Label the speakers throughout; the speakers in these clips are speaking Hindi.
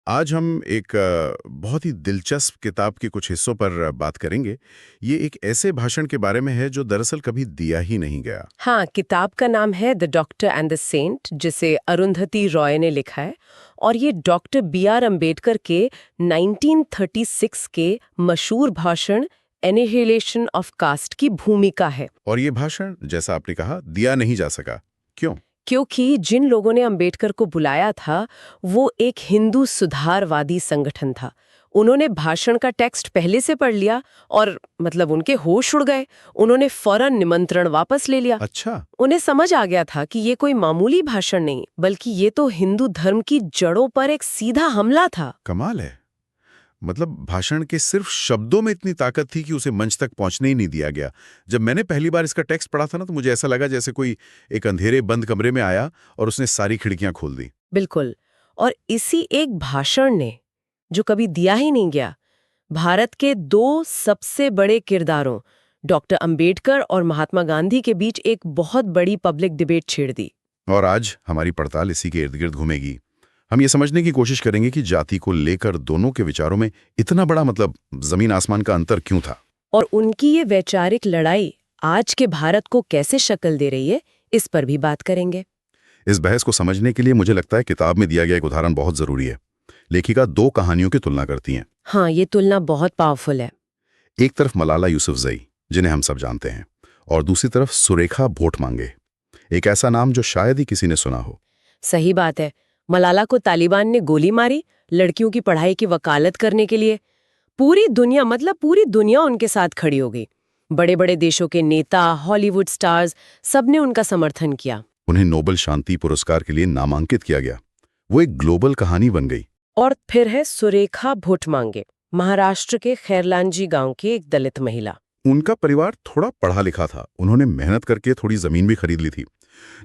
Speaker 1: आज हम एक बहुत ही दिलचस्प किताब के कुछ हिस्सों पर बात करेंगे। ये एक ऐसे भाषण के बारे में है जो दरअसल कभी दिया ही नहीं गया।
Speaker 2: हाँ, किताब का नाम है the doctor and the saint, जिसे अरुंधति रॉय ने लिखा है। और ये डॉक्टर B.R. अम्बेडकर के 1936 के मशहूर भाषण एनिहिलेशन ऑफ कास्ट की भूमिका है।
Speaker 1: और ये भाषण, जैसा आपने कहा, दिया नहीं जा सका। क्यों?
Speaker 2: क्योंकि जिन लोगों ने अम्बेडकर को बुलाया था वो एक हिंदू सुधारवादी संगठन था। उन्होंने भाषण का टेक्स्ट पहले से पढ़ लिया और मतलब उनके होश उड़ गए। उन्होंने फौरन निमंत्रण वापस ले लिया।
Speaker 1: अच्छा।
Speaker 2: उन्हें समझ आ गया था कि ये कोई मामूली भाषण नहीं, बल्कि ये तो हिंदू धर्म की जड़ों पर एक सीधा हमला था।
Speaker 1: कमाल है। मतलब भाषण के सिर्फ शब्दों में इतनी ताकत थी कि उसे मंच तक पहुंचने ही नहीं दिया गया। जब मैंने पहली बार इसका टेक्स्ट पढ़ा था ना, तो मुझे ऐसा लगा जैसे कोई एक अंधेरे बंद कमरे में आया और उसने सारी खिड़कियां खोल दी।
Speaker 2: बिल्कुल। और इसी एक भाषण ने, जो कभी दिया ही नहीं गया, भारत के दो सबसे बड़े किरदारों डॉक्टर अंबेडकर और महात्मा गांधी के बीच एक बहुत बड़ी पब्लिक डिबेट छेड़ दी।
Speaker 1: और आज हमारी पड़ताल इसी के इर्द गिर्द घूमेगी। हम ये समझने की कोशिश करेंगे कि जाति को लेकर दोनों के विचारों में इतना बड़ा, मतलब जमीन आसमान का अंतर क्यों था,
Speaker 2: और उनकी ये वैचारिक लड़ाई आज के भारत को कैसे शक्ल दे रही है, इस पर भी बात करेंगे।
Speaker 1: इस बहस को समझने के लिए मुझे लगता है किताब में दिया गया एक उदाहरण बहुत जरूरी है। लेखिका दो कहानियों की तुलना करती हैं।
Speaker 2: हाँ, ये तुलना बहुत पावरफुल है।
Speaker 1: एक तरफ मलाला यूसुफजई, जिन्हें हम सब जानते हैं, और दूसरी तरफ सुरेखा भोटमांगे, एक ऐसा नाम जो शायद ही किसी ने सुना हो।
Speaker 2: सही बात है। मलाला को तालिबान ने गोली मारी लड़कियों की पढ़ाई की वकालत करने के लिए। पूरी दुनिया, मतलब पूरी दुनिया उनके साथ खड़ी हो गई। बड़े बड़े देशों के नेता, हॉलीवुड स्टार्स, सबने उनका समर्थन किया।
Speaker 1: उन्हें नोबेल शांति पुरस्कार के लिए नामांकित किया गया। वो एक ग्लोबल कहानी बन गई।
Speaker 2: और फिर है सुरेखा भोटमांगे, महाराष्ट्र के खैरलांजी गांव की एक दलित महिला।
Speaker 1: उनका परिवार थोड़ा पढ़ा लिखा था, उन्होंने मेहनत करके थोड़ी जमीन भी खरीद ली थी,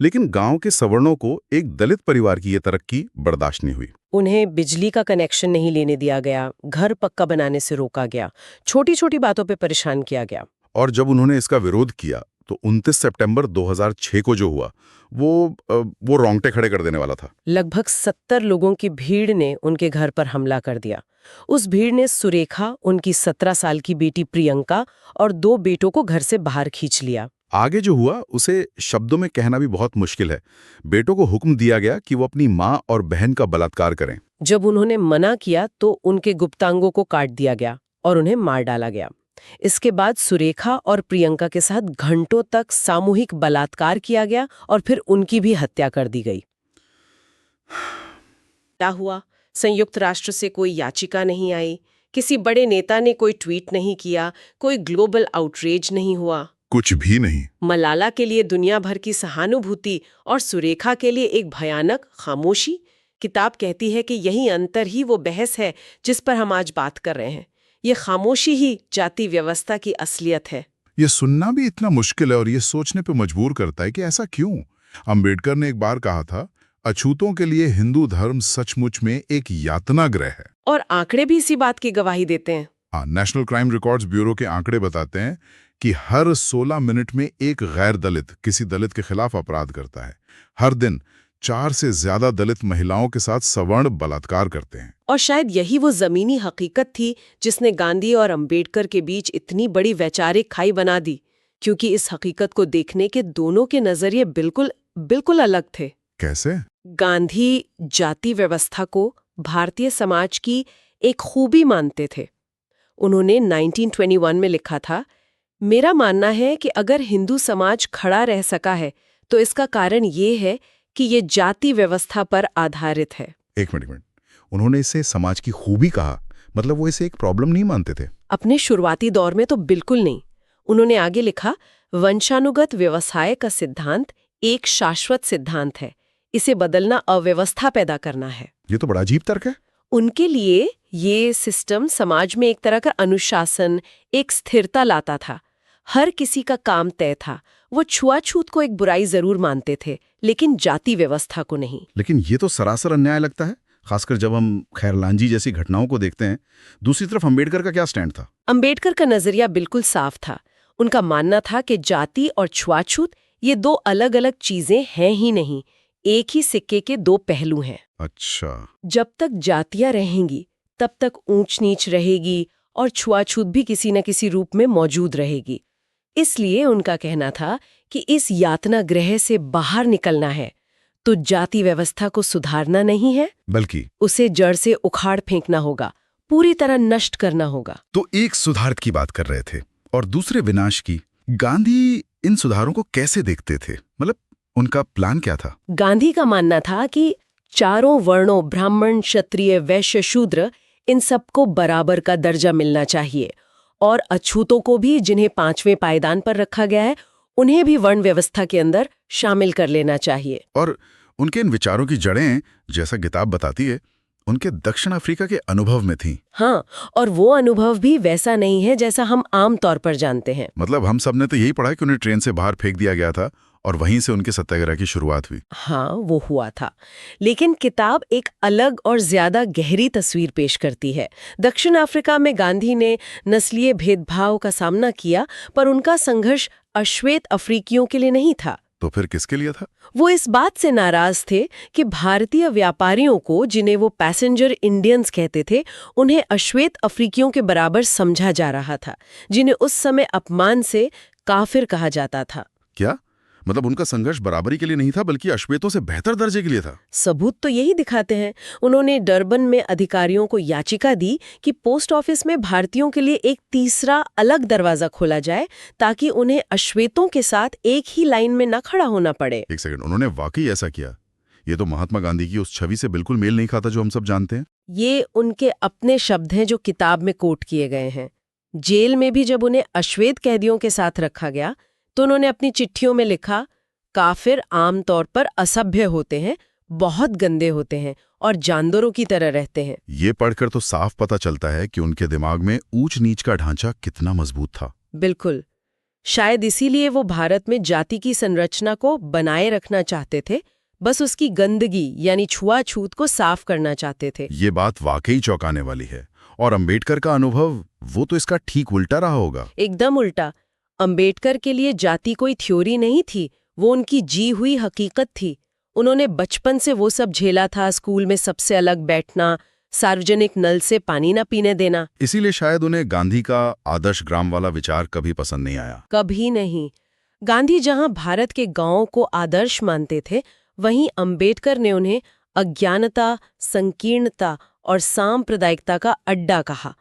Speaker 1: लेकिन गांव के सवर्णों को एक दलित परिवार की ये तरक्की बर्दाश्त नहीं हुई।
Speaker 2: उन्हें बिजली का कनेक्शन नहीं लेने दिया गया, घर पक्का बनाने से रोका गया, छोटी छोटी बातों पे परेशान किया गया।
Speaker 1: और जब उन्होंने इसका विरोध किया तो 29 सितंबर 2006 को जो हुआ वो रोंगटे खड़े कर देने वाला था।
Speaker 2: लगभग 70 लोगों की भीड़ ने उनके घर पर हमला कर दिया। उस भीड़ ने सुरेखा, उनकी 17 साल की बेटी प्रियंका और 2 बेटों को घर से बाहर खींच लिया।
Speaker 1: आगे जो हुआ उसे शब्दों में कहना भी बहुत मुश्किल है। बेटों को हुक्म दिया गया कि वो अपनी माँ और बहन का बलात्कार करें।
Speaker 2: जब उन्होंने मना किया तो उनके गुप्तांगों को काट दिया गया और उन्हें मार डाला गया। इसके बाद सुरेखा और प्रियंका के साथ घंटों तक सामूहिक बलात्कार किया गया और फिर उनकी भी हत्या कर दी गई। क्या हुआ? संयुक्त राष्ट्र से कोई याचिका नहीं आई, किसी बड़े नेता ने कोई ट्वीट नहीं किया, कोई ग्लोबल आउटरीच नहीं हुआ,
Speaker 1: कुछ भी नहीं।
Speaker 2: मलाला के लिए दुनिया भर की सहानुभूति और सुरेखा के लिए एक भयानक खामोशी। किताब कहती है कि यही अंतर ही वो बहस है जिस पर हम आज बात कर रहे हैं। ये खामोशी ही जाति व्यवस्था की असलियत है।
Speaker 3: ये सुनना भी इतना मुश्किल है और ये सोचने पे मजबूर करता है कि ऐसा क्यों। अंबेडकर ने एक बार कहा था, अछूतों के लिए हिंदू धर्म सचमुच में एक यातना गृह है।
Speaker 2: और आंकड़े भी इसी बात की गवाही देते हैं।
Speaker 3: हाँ, नेशनल क्राइम रिकॉर्ड्स ब्यूरो के आंकड़े बताते हैं कि हर 16 मिनट में एक गैर दलित किसी दलित के खिलाफ अपराध करता है। हर दिन 4 से ज्यादा दलित महिलाओं के साथ सवर्ण बलात्कार करते हैं।
Speaker 2: और शायद यही वो जमीनी हकीकत थी जिसने गांधी और अंबेडकर के बीच इतनी बड़ी वैचारिक खाई बना दी, क्योंकि इस हकीकत को देखने के दोनों के नजरिए बिल्कुल अलग थे।
Speaker 3: कैसे?
Speaker 2: गांधी जाति व्यवस्था को भारतीय समाज की एक खूबी मानते थे। उन्होंने 1921 में लिखा था, मेरा मानना है कि अगर हिंदू समाज खड़ा रह सका है तो इसका कारण ये है कि ये जाति व्यवस्था पर आधारित है।
Speaker 3: एक मिनट, उन्होंने इसे समाज की खूबी कहा, मतलब वो इसे एक प्रॉब्लम नहीं मानते थे?
Speaker 2: अपने शुरुआती दौर में तो बिल्कुल नहीं। उन्होंने आगे लिखा, वंशानुगत व्यवसाय का सिद्धांत एक शाश्वत सिद्धांत है, इसे बदलना अव्यवस्था पैदा करना है।
Speaker 3: ये तो बड़ा अजीब तर्क है।
Speaker 2: उनके लिए ये सिस्टम समाज में एक तरह का अनुशासन, एक स्थिरता लाता था। हर किसी का काम तय था। वो छुआछूत को एक बुराई जरूर मानते थे, लेकिन जाति व्यवस्था को नहीं।
Speaker 1: लेकिन ये तो सरासर अन्याय लगता है, खासकर जब हम खैरलांजी जैसी घटनाओं को देखते हैं। दूसरी तरफ अंबेडकर का क्या स्टैंड था?
Speaker 2: अंबेडकर का नजरिया बिल्कुल साफ था। उनका मानना था कि जाति और छुआछूत ये दो अलग अलग चीजें हैं ही नहीं, एक ही सिक्के के दो पहलू हैं।
Speaker 3: अच्छा,
Speaker 2: जब तक जातियां रहेंगी तब तक ऊंच नीच रहेगी और छुआछूत भी किसी न किसी रूप में मौजूद रहेगी। इसलिए उनका कहना था कि इस यातना ग्रह से बाहर निकलना है तो जाति व्यवस्था को सुधारना नहीं है,
Speaker 3: बल्कि
Speaker 2: उसे जड़ से उखाड़ फेंकना होगा, पूरी तरह नष्ट करना होगा।
Speaker 3: तो एक सुधार की बात कर रहे थे और दूसरे विनाश की। गांधी इन सुधारों को कैसे देखते थे? मतलब उनका प्लान क्या था?
Speaker 2: गांधी का मानना था कि चारों वर्णों ब्राह्मण, क्षत्रिय, वैश्य, शूद्र इन सबको बराबर का दर्जा मिलना चाहिए और अछूतों को भी, जिन्हें 5वें पायदान पर रखा गया है, उन्हें भी वर्ण व्यवस्था के अंदर शामिल कर लेना चाहिए।
Speaker 3: और उनके इन विचारों की जड़ें, जैसा किताब बताती है, उनके दक्षिण अफ्रीका के अनुभव में थीं।
Speaker 2: हाँ, और वो अनुभव भी वैसा नहीं है जैसा हम आम तौर पर जानते हैं।
Speaker 3: मतलब हम सब ने तो यही पढ़ा है कि उन्हें ट्रेन से बाहर फेंक दिया गया था और वहीं से उनके सत्याग्रह की शुरुआत हुई।
Speaker 2: हाँ, वो हुआ था। लेकिन किताब एक अलग और ज्यादा गहरी तस्वीर पेश करती है। दक्षिण अफ्रीका में गांधी ने नस्लीय भेदभाव का सामना किया, पर उनका संघर्ष अश्वेत अफ्रीकियों के लिए नहीं था।
Speaker 3: तो फिर किसके लिए था?
Speaker 2: वो इस बात से नाराज थे कि भारतीय व्यापारियों को, जिन्हें वो पैसेंजर इंडियंस कहते थे, उन्हें अश्वेत अफ्रीकियों के बराबर समझा जा रहा था, जिन्हें उस समय अपमान से काफिर कहा जाता था।
Speaker 3: क्या मतलब उनका संघर्ष बराबरी के लिए नहीं था, बल्कि अश्वेतों से बेहतर दर्जे के लिए था?
Speaker 2: सबूत तो यही दिखाते हैं। उन्होंने डरबन में अधिकारियों को याचिका दी कि पोस्ट ऑफिस में भारतीयों के लिए एक तीसरा अलग दरवाजा खोला जाए ताकि उन्हें अश्वेतों के साथ एक ही लाइन में न खड़ा होना पड़े।
Speaker 3: एक सेकंड, उन्होंने वाकई ऐसा किया? ये तो महात्मा गांधी की उस छवि से बिल्कुल मेल नहीं खाता जो हम सब जानते हैं।
Speaker 2: ये उनके अपने शब्द हैं जो किताब में कोट किए गए हैं। जेल में भी जब उन्हें अश्वेत कैदियों के साथ रखा गया तो उन्होंने अपनी चिट्ठियों में लिखा, काफिर आमतौर पर असभ्य होते हैं, बहुत गंदे होते हैं और जानवरों की तरह रहते हैं।
Speaker 3: ये पढ़कर तो साफ पता चलता है कि उनके दिमाग में ऊंच नीच का ढांचा कितना मजबूत था।
Speaker 2: बिल्कुल। शायद इसीलिए वो भारत में जाति की संरचना को बनाए रखना चाहते थे, बस उसकी गंदगी यानी छुआछूत को साफ करना चाहते थे।
Speaker 3: ये बात वाकई चौंकाने वाली है। और अंबेडकर का अनुभव, वो तो इसका ठीक उल्टा रहा होगा।
Speaker 2: एकदम उल्टा। अंबेडकर के लिए जाति कोई थ्योरी नहीं थी, वो उनकी जी हुई हकीकत थी। उन्होंने बचपन से वो सब झेला था, स्कूल में सबसे अलग बैठना, सार्वजनिक नल से पानी न पीने देना।
Speaker 3: इसीलिए शायद उन्हें गांधी का आदर्श ग्राम वाला विचार कभी पसंद नहीं आया।
Speaker 2: कभी नहीं। गांधी जहां भारत के गांवों को आदर्श मानते थे, वहीं अंबेडकर ने उन्हें अज्ञानता, संकीर्णता और सांप्रदायिकता का अड्डा कहा।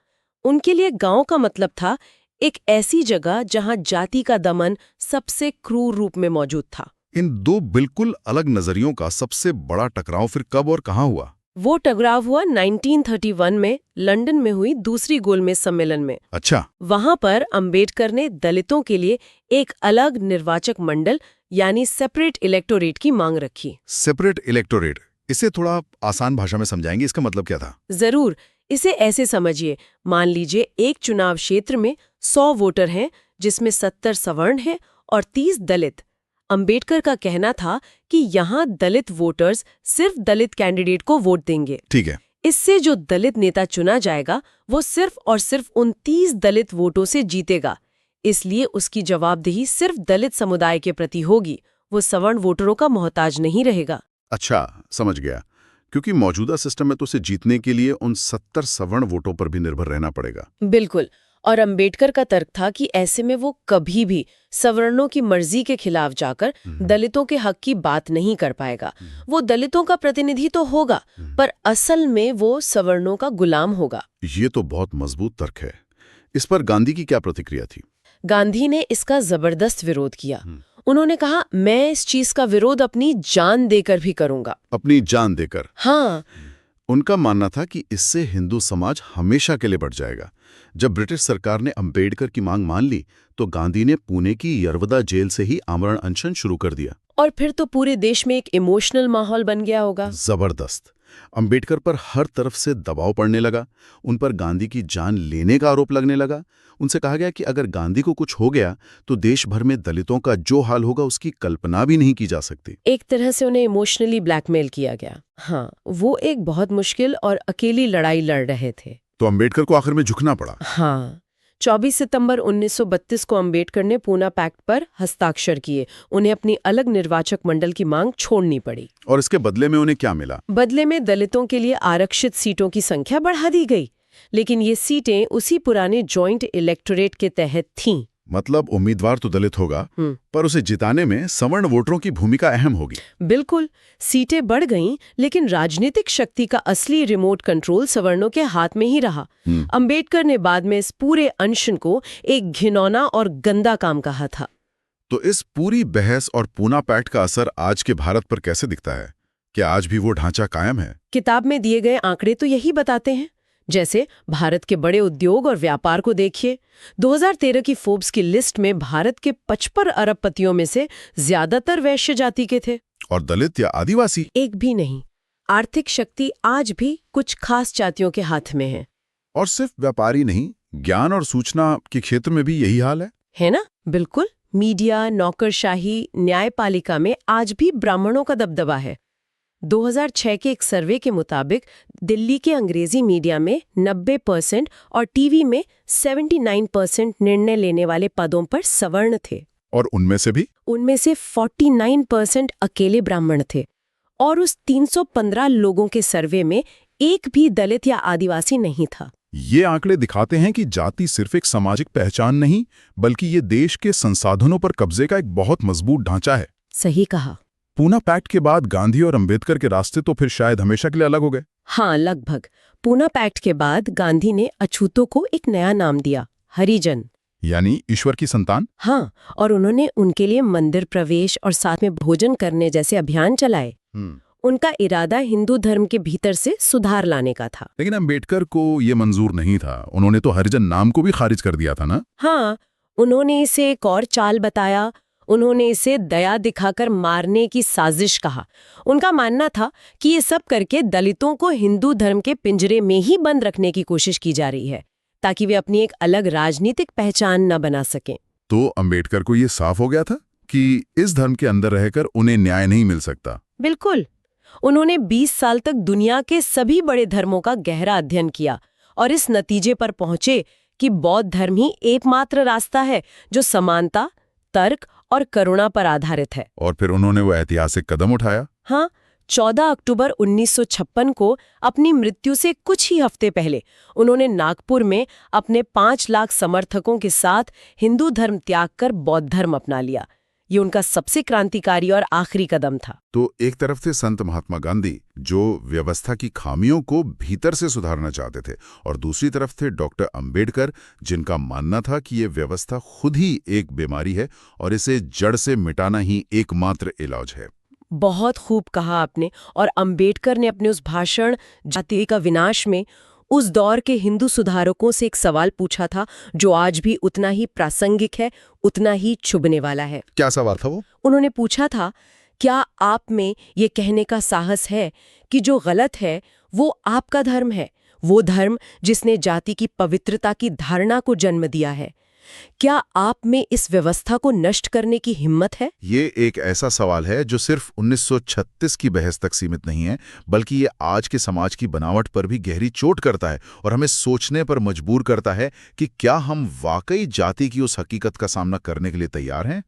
Speaker 2: उनके लिए गांव का मतलब था एक ऐसी जगह जहां जाति का दमन सबसे क्रूर रूप में मौजूद था।
Speaker 3: इन दो बिल्कुल अलग नजरियों का सबसे बड़ा टकराव फिर कब और कहां हुआ?
Speaker 2: वो टकराव हुआ 1931 में लंदन में हुई दूसरी गोलमेज सम्मेलन में।
Speaker 3: अच्छा।
Speaker 2: वहां पर अंबेडकर ने दलितों के लिए एक अलग निर्वाचक मंडल यानी सेपरेट इलेक्टोरेट की मांग रखी।
Speaker 3: सेपरेट इलेक्टोरेट, इसे थोड़ा आसान भाषा में समझाएंगे, इसका मतलब क्या था?
Speaker 2: जरूर। इसे ऐसे समझिए, मान लीजिए एक चुनाव क्षेत्र में 100 वोटर हैं, जिसमें 70 सवर्ण हैं और 30 दलित। अंबेडकर का कहना था कि यहाँ दलित वोटर्स सिर्फ दलित कैंडिडेट को वोट देंगे।
Speaker 3: ठीक है।
Speaker 2: इससे जो दलित नेता चुना जाएगा वो सिर्फ और सिर्फ उन 30 दलित वोटों से जीतेगा। इसलिए उसकी जवाबदेही सिर्फ दलित समुदाय के प्रति होगी, वो सवर्ण वोटरों का मोहताज नहीं रहेगा।
Speaker 3: अच्छा, समझ गया। क्योंकि मौजूदा सिस्टम में तो उसे जीतने के लिए उन 70 सवर्ण वोटों पर भी निर्भर रहना पड़ेगा।
Speaker 2: बिल्कुल। और अंबेडकर का तर्क था कि ऐसे में वो कभी भी सवर्णों की मर्जी के खिलाफ जाकर दलितों के हक की बात नहीं कर पाएगा। वो दलितों का प्रतिनिधि तो होगा, पर असल में वो सवर्णों का गुलाम होगा।
Speaker 3: ये तो बहुत मजबूत तर्क है। इस पर गांधी की क्या प्रतिक्रिया थी?
Speaker 2: गांधी ने इसका जबरदस्त विरोध किया। उन्होंने कहा, मैं इस चीज का विरोध अपनी जान देकर भी करूंगा।
Speaker 3: अपनी जान देकर?
Speaker 2: हाँ।
Speaker 3: उनका मानना था कि इससे हिंदू समाज हमेशा के लिए बढ़ जाएगा। जब ब्रिटिश सरकार ने अंबेडकर की मांग मान ली तो गांधी ने पुणे की यरवदा जेल से ही आमरण अनशन शुरू कर दिया।
Speaker 2: और फिर तो पूरे देश में एक इमोशनल माहौल बन गया होगा।
Speaker 3: जबरदस्त। अंबेडकर पर हर तरफ से दबाव पड़ने लगा। उन पर गांधी की जान लेने का आरोप लगने लगा। उनसे कहा गया कि अगर गांधी को कुछ हो गया तो देश भर में दलितों का जो हाल होगा उसकी कल्पना भी नहीं की जा सकती।
Speaker 2: एक तरह से उन्हें इमोशनली ब्लैकमेल किया गया। हाँ, वो एक बहुत मुश्किल और अकेली लड़ाई लड़ रहे थे।
Speaker 3: तो अंबेडकर को आखिर में झुकना पड़ा।
Speaker 2: हाँ, 24 सितंबर 1932 को अंबेडकर ने पूना पैक्ट पर हस्ताक्षर किए। उन्हें अपनी अलग निर्वाचक मंडल की मांग छोड़नी पड़ी।
Speaker 1: और इसके बदले में उन्हें क्या मिला?
Speaker 2: बदले में दलितों के लिए आरक्षित सीटों की संख्या बढ़ा दी गई, लेकिन ये सीटें उसी पुराने जॉइंट इलेक्टोरेट के तहत थीं।
Speaker 1: मतलब उम्मीदवार तो दलित होगा, पर उसे जिताने में सवर्ण वोटरों की भूमिका अहम होगी।
Speaker 2: बिल्कुल, सीटें बढ़ गईं, लेकिन राजनीतिक शक्ति का असली रिमोट कंट्रोल सवर्णों के हाथ में ही रहा। अंबेडकर ने बाद में इस पूरे अनशन को एक घिनौना और गंदा काम कहा था।
Speaker 1: तो इस पूरी बहस और पूना पैक्ट का असर आज के भारत पर कैसे दिखता है? क्या आज भी वो ढांचा कायम है?
Speaker 2: किताब में दिए गए आंकड़े तो यही बताते हैं। जैसे भारत के बड़े उद्योग और व्यापार को देखिए। 2013 की फोर्ब्स की लिस्ट में भारत के 55 अरबपतियों में से ज्यादातर वैश्य जाति के थे।
Speaker 1: और दलित या आदिवासी?
Speaker 2: एक भी नहीं। आर्थिक शक्ति आज भी कुछ खास जातियों के हाथ में है।
Speaker 1: और सिर्फ व्यापारी नहीं, ज्ञान और सूचना के क्षेत्र में भी यही हाल
Speaker 2: है ना? बिल्कुल। मीडिया, नौकरशाही, न्यायपालिका में आज भी ब्राह्मणों का दबदबा है। 2006 के एक सर्वे के मुताबिक दिल्ली के अंग्रेजी मीडिया में 90% और टीवी में 79% निर्णय लेने वाले पदों पर सवर्ण थे।
Speaker 1: और उनमें से
Speaker 2: 49% अकेले ब्राह्मण थे। और उस 315 लोगों के सर्वे में एक भी दलित या आदिवासी नहीं था।
Speaker 3: ये आंकड़े दिखाते हैं कि जाति सिर्फ एक सामाजिक पहचान नहीं, बल्कि ये देश के संसाधनों पर कब्जे का एक बहुत मजबूत ढांचा है।
Speaker 2: सही कहा।
Speaker 3: पूना पैक्ट के बाद गांधी और अंबेडकर के रास्ते तो फिर शायद हमेशा के लिए अलग हो गए।
Speaker 2: हाँ, लगभग। पूना पैक्ट के बाद गांधी ने अछूतों को एक नया नाम दिया, हरिजन,
Speaker 3: यानी ईश्वर की संतान।
Speaker 2: हाँ, और उन्होंने उनके लिए मंदिर प्रवेश और साथ में भोजन करने जैसे अभियान चलाए। उनका इरादा हिंदू धर्म के भीतर से सुधार लाने का था।
Speaker 3: लेकिन अंबेडकर को ये मंजूर नहीं था। उन्होंने तो हरिजन नाम को भी खारिज कर दिया था ना?
Speaker 2: हाँ, उन्होंने इसे एक और चाल बताया। उन्होंने इसे दया दिखाकर मारने की साजिश कहा। उनका मानना था कि ये सब करके दलितों को हिंदू धर्म के पिंजरे में ही बंद रखने की कोशिश की जा रही है, ताकि वे अपनी एक अलग राजनीतिक पहचान न बना सकें।
Speaker 3: तो अंबेडकर को ये साफ हो गया था कि इस धर्म के अंदर रहकर उन्हें न्याय नहीं मिल सकता।
Speaker 2: बिल्कुल। उन्होंने 20 साल तक दुनिया के सभी बड़े धर्मों का गहरा अध्ययन किया और इस नतीजे पर पहुंचे कि बौद्ध धर्म ही एकमात्र रास्ता है जो समानता, तर्क और करुणा पर आधारित है।
Speaker 3: और फिर उन्होंने वो ऐतिहासिक कदम उठाया।
Speaker 2: हाँ, 14 अक्टूबर 1956 को अपनी मृत्यु से कुछ ही हफ्ते पहले उन्होंने नागपुर में अपने 5 लाख समर्थकों के साथ हिंदू धर्म त्याग कर बौद्ध धर्म अपना लिया। ये उनका सबसे क्रांतिकारी और आखिरी कदम था।
Speaker 3: तो एक तरफ थे संत महात्मा गांधी, जो व्यवस्था की खामियों को भीतर से सुधारना चाहते थे, और दूसरी तरफ थे डॉक्टर अंबेडकर, जिनका मानना था कि ये व्यवस्था खुद ही एक बीमारी है और इसे जड़ से मिटाना ही एकमात्र इलाज है।
Speaker 2: बहुत खूब कहा आपने। और अंबेडकर ने अपने उस भाषण जाति का विनाश में उस दौर के हिंदू सुधारकों से एक सवाल पूछा था जो आज भी उतना ही प्रासंगिक है, उतना ही छुभने वाला है।
Speaker 3: क्या सवाल था वो?
Speaker 2: उन्होंने पूछा था, क्या आप में ये कहने का साहस है कि जो गलत है वो आपका धर्म है, वो धर्म जिसने जाति की पवित्रता की धारणा को जन्म दिया है? क्या आप में इस व्यवस्था को नष्ट करने की हिम्मत है?
Speaker 3: ये एक ऐसा सवाल है जो सिर्फ 1936 की बहस तक सीमित नहीं है, बल्कि ये आज के समाज की बनावट पर भी गहरी चोट करता है और हमें सोचने पर मजबूर करता है कि क्या हम वाकई जाति की उस हकीकत का सामना करने के लिए तैयार हैं?